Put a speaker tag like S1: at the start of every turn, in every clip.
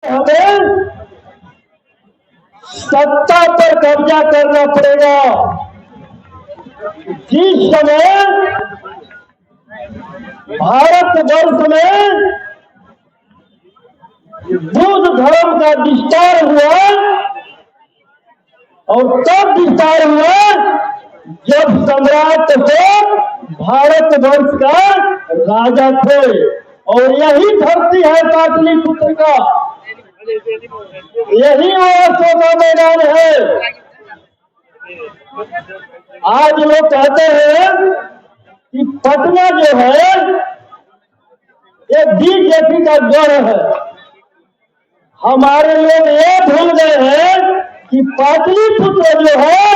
S1: हमें सत्ता पर कब्जा करना पड़ेगा। जिस समय भारतवर्ष में बुद्ध धर्म का विस्तार हुआ और तब विस्तार हुआ जब सम्राट अशोक भारतवर्ष का राजा थे और यही धरती है पाटलिपुत्र का, यही वो अशोक का मैदान है। आज लोग कहते हैं कि पटना जो है ये बीजेपी का गढ़ है। हमारे लोग ये भूल गए हैं कि पाटलिपुत्र जो है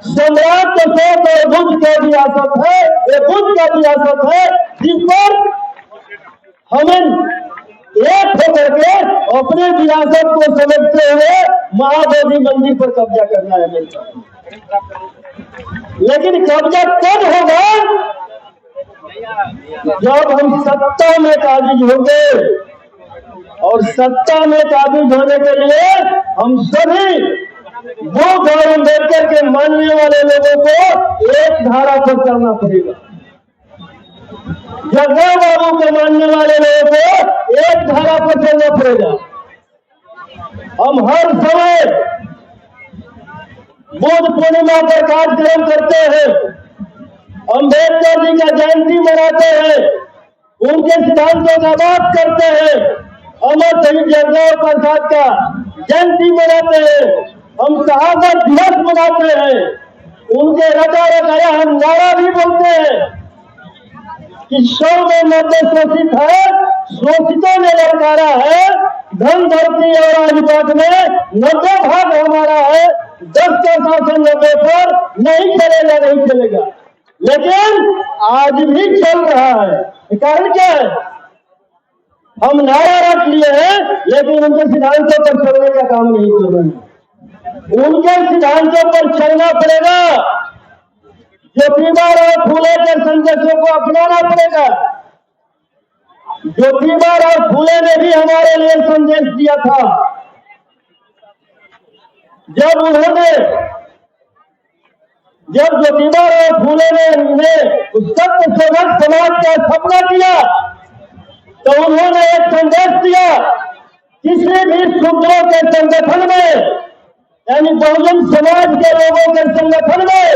S1: सम्राट अशोक और बुद्ध का विरासत है, ये बुद्ध का विरासत है, जिस पर हमें एक होकर के अपने विरासत को समझते हुए महाबोधि मंदिर पर कब्जा करना है मिलता। लेकिन कब्जा कब होगा? जब हम सत्ता में काबिज होंगे, और सत्ता में काबिज होने के लिए हम सभी बुद्ध और अम्बेडकर के मानने वाले लोगों को एक धारा पर चलना पड़ेगा। जग्गा बाबू के मानने वाले लोगों को एक धारा पर चलना पड़ेगा। हम हर समय बुद्ध पूर्णिमा पर कार्यक्रम करते हैं, अम्बेडकर जी का जयंती मनाते हैं, उनके सिद्धांतों का बात करते हैं, अमर शहीद जगदेव प्रसाद का जयंती मनाते हैं, हम शहादत दिवस मनाते हैं, उनके रटा रटाया हम नारा भी बोलते हैं कि 100 में 90 शोषित है, शोषितों ने ललकारा है, धन धरती और राजपाट में 90 भाग हमारा है, 10 का शासन 90 पर नहीं चलेगा, नहीं चलेगा। लेकिन आज भी चल रहा है। कारण क्या है? हम नारा रख लिए हैं लेकिन उनके सिद्धांतों पर चलने का काम नहीं कर रहे हैं। उनके सिद्धांतों पर चलना पड़ेगा। ज्योतिबा और फूले के संदेशों को अपनाना पड़ेगा। ज्योतिबा और फूले ने भी हमारे लिए संदेश दिया था। जब ज्योतिबा और फूले ने सत्य सेवक समाज का स्थापना किया तो उन्होंने एक संदेश दिया, किसी भी शूद्रों के संगठन में यानी बहुजन समाज के लोगों के संगठन में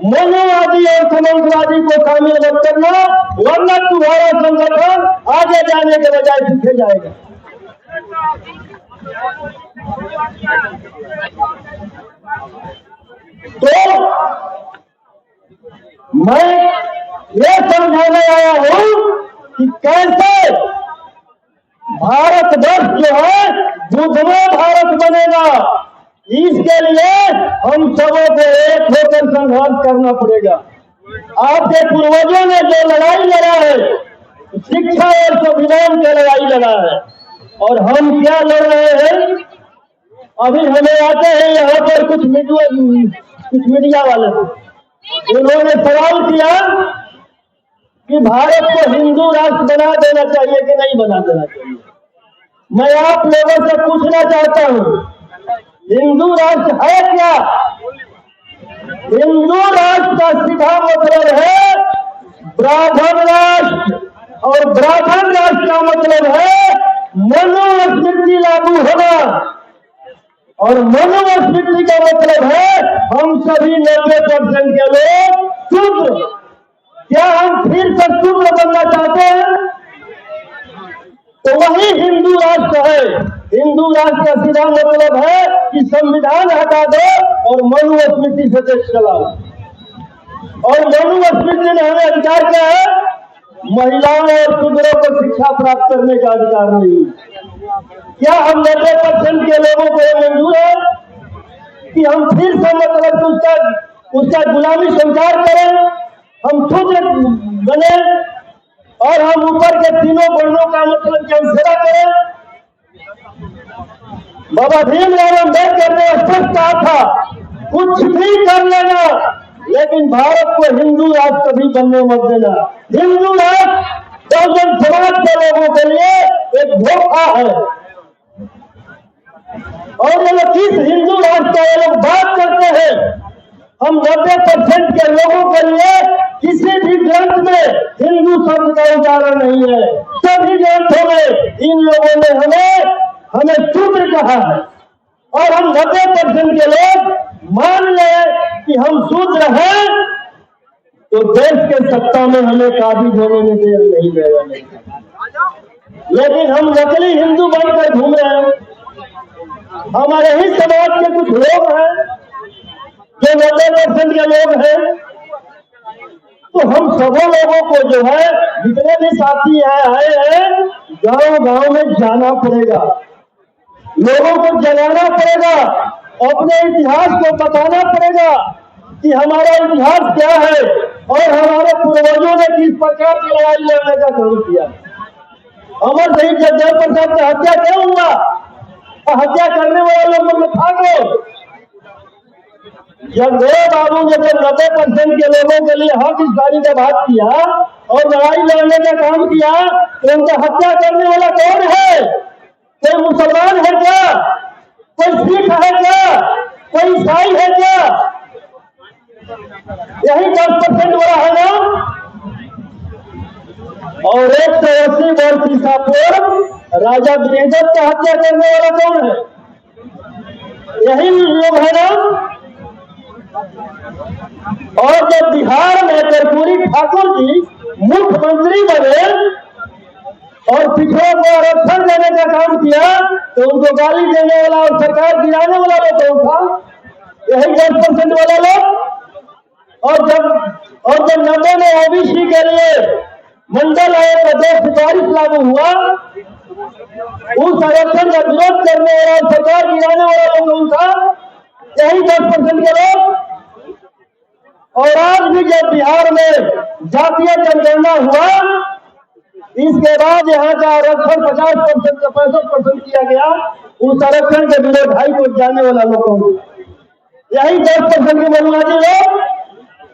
S1: मनुवादी और समाजवादी को शामिल मत करना, वरना तुम्हारा संगठन आगे जाने के बजाय पीछे जाएगा। तो मैं ये समझाने आया हूं कि कैसे भारतवर्ष जो है बुद्धमय भारत बनेगा। इसके लिए हम सबों को एक होकर संघर्ष करना पड़ेगा। आपके पूर्वजों ने जो लड़ाई लड़ा है, शिक्षा और संविधान की लड़ाई लड़ा है, और हम क्या लड़ रहे हैं? अभी हमें आते हैं यहाँ पर कुछ मीडिया वाले, उन्होंने सवाल किया कि भारत को हिंदू राष्ट्र बना देना चाहिए कि नहीं बना देना चाहिए। मैं आप लोगों से पूछना चाहता हूँ, हिंदू राष्ट्र है क्या? हिंदू राष्ट्र का सीधा मतलब है ब्राह्मण राष्ट्र, और ब्राह्मण राष्ट्र का मतलब है मनुस्मृति लागू होना, और मनुस्मृति का मतलब है हम सभी 90% के लोग शूद्र। क्या हम फिर से शूद्र बनना चाहते हैं? तो वही हिंदू राष्ट्र है। हिंदू राष्ट्र का सीधा मतलब है कि संविधान हटा दो और मनुस्मृति से देश चलाओ। और मनुस्मृति ने हमें अधिकार क्या है? महिलाओं और शूद्रों को शिक्षा प्राप्त करने का अधिकार नहीं। क्या हम 90% के लोगों को यह मंजूर है कि हम फिर से मतलब उसका गुलामी स्वीकार करें, हम शूद्र बने और हम ऊपर के तीनों वर्णों का मतलब क्या सेवा करें? बाबा भीमराव अम्बेडकर ने स्पष्ट कहा था, कुछ भी कर लेना लेकिन भारत को हिंदू राष्ट्र कभी बनने मत देना। हिंदू राष्ट्र बहुजन समाज के लोगों के लिए एक धोखा है। और ये लोग किस हिंदू राष्ट्र का ये लोग बात करते हैं। हम 90% के लोगों के लिए किसी भी ग्रंथ में हिंदू शब्द का उच्चारण नहीं है। सभी ग्रंथों में इन लोगों ने हमें शूद्र कहा है और हम 90% के लोग मान लें कि हम शूद्र हैं तो देश के सत्ता में हमें काबिज होने में देर नहीं लगेगा। लेकिन हम नकली हिंदू बनकर घूम रहे हैं। हमारे ही समाज के कुछ लोग हैं जो 90% के लोग हैं, तो हम सबों लोगों को जो है जितने भी साथी आए हैं गांव गांव में जाना पड़ेगा, लोगों को जगाना पड़ेगा, अपने इतिहास को बताना पड़ेगा कि हमारा इतिहास क्या है और हमारे पूर्वजों ने किस प्रकार की लड़ाई लड़ने का काम किया। अमर शहीद जगदेव प्रसाद की हत्या क्यों हुआ? हत्या करने वाले लोगों को फाड़ो। जगदेव बाबू ने जब 90% के लोगों के लिए हक इस्लामी का बात किया और लड़ाई लड़ने का काम किया तो उनका हत्या करने वाला कौन है? कोई मुसलमान है क्या? कोई सिख है क्या? कोई ईसाई है क्या? यही 10% वाला है ना। और 180 वर्ष ईसा पूर्व राजा विजयदत्त की हत्या करने वाला कौन है? यही लोग है ना। और जब बिहार में कर्पूरी ठाकुर जी मुख्यमंत्री बने और पिछड़ों को आरक्षण देने का काम किया तो उनको गाली देने वाला और सरकार गिराने वाला लोग कौन था? यही 10% वाला लोग। और जब 90 में ओबीसी के लिए मंडल आयोग का 2 सिफारिश लागू हुआ, उस आरक्षण का विरोध करने वाला और सरकार गिराने वाला लोग कौन था? यही 10% के लोग। और आज भी जब बिहार में जातीय जनगणना हुआ, इसके बाद यहाँ का आरक्षण 50% से 65% किया गया, उस आरक्षण के विरोध हाईकोर्ट जाने वाला लोगों को यही 10% के मनुवादी लोग।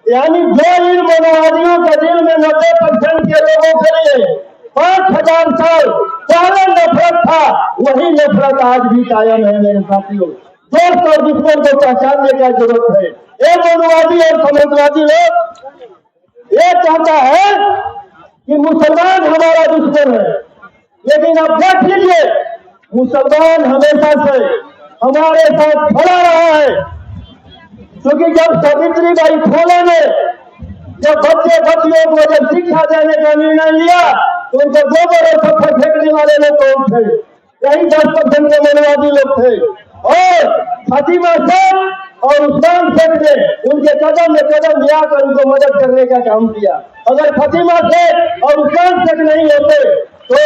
S1: यानी जो इन मनुवादियों के दिल में 90% के लोगों के लिए 5000 साल पहले नफरत था, वही नफरत आज भी कायम है। मेरे साथियों, दोस्त और दुश्मन को पहचानने का जरूरत है। ये मनुवादी और समाजवादी लोग ये चाहता है कि मुसलमान हमारा दुश्मन है, लेकिन अब देख लीजिए मुसलमान हमेशा से हमारे साथ खड़ा रहा है। क्योंकि जब सावित्रीबाई फुले ने जब बच्चे बच्चियों को जब शिक्षा देने का निर्णय लिया तो उनको गोबर और पत्थर फेंकने वाले लोग कौन थे? यही 10% के मनुवादी लोग थे। और फातिमा शेख और उस्मान शेख ने उनके कदम में कदम मिलाकर उनको मदद करने का काम किया। अगर फातिमा शेख और उस्मान शेख नहीं होते तो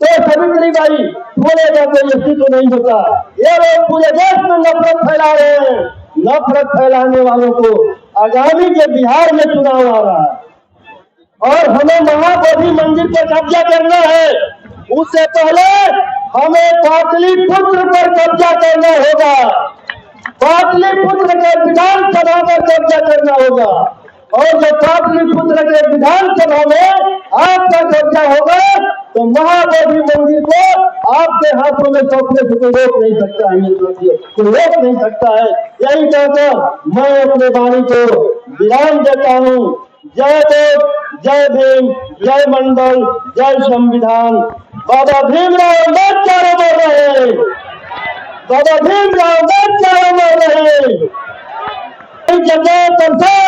S1: सावित्रीबाई फुले का कोई अस्तित्व नहीं होता। ये लोग पूरे देश में नफरत फैला रहे हैं। नफरत फैलाने वालों को आगामी के बिहार में चुनाव आ रहा है और हमें महाबोधि मंदिर पर कब्जा करना है। उससे पहले हमें पाटलिपुत्र पर कब्जा करना होगा। पाटलिपुत्र के विधानसभा पर कब्जा करना होगा और जब पाटलिपुत्र के विधानसभा में आपका कब्जा होगा तो महाबोधि मंदिर को आपके हाथों में सौंपने से कोई रोक नहीं सकता है। कोई रोक नहीं सकता है। यही कहकर मैं अपने वाणी को विराम देता हूँ। जय देव, जय भीम, जय मंडल, जय संविधान। बाबा भीमराव अम्बेडकर अमर रहे। बाबा भीमराव अम्बेडकर अमर रहे। जगदेव प्रसाद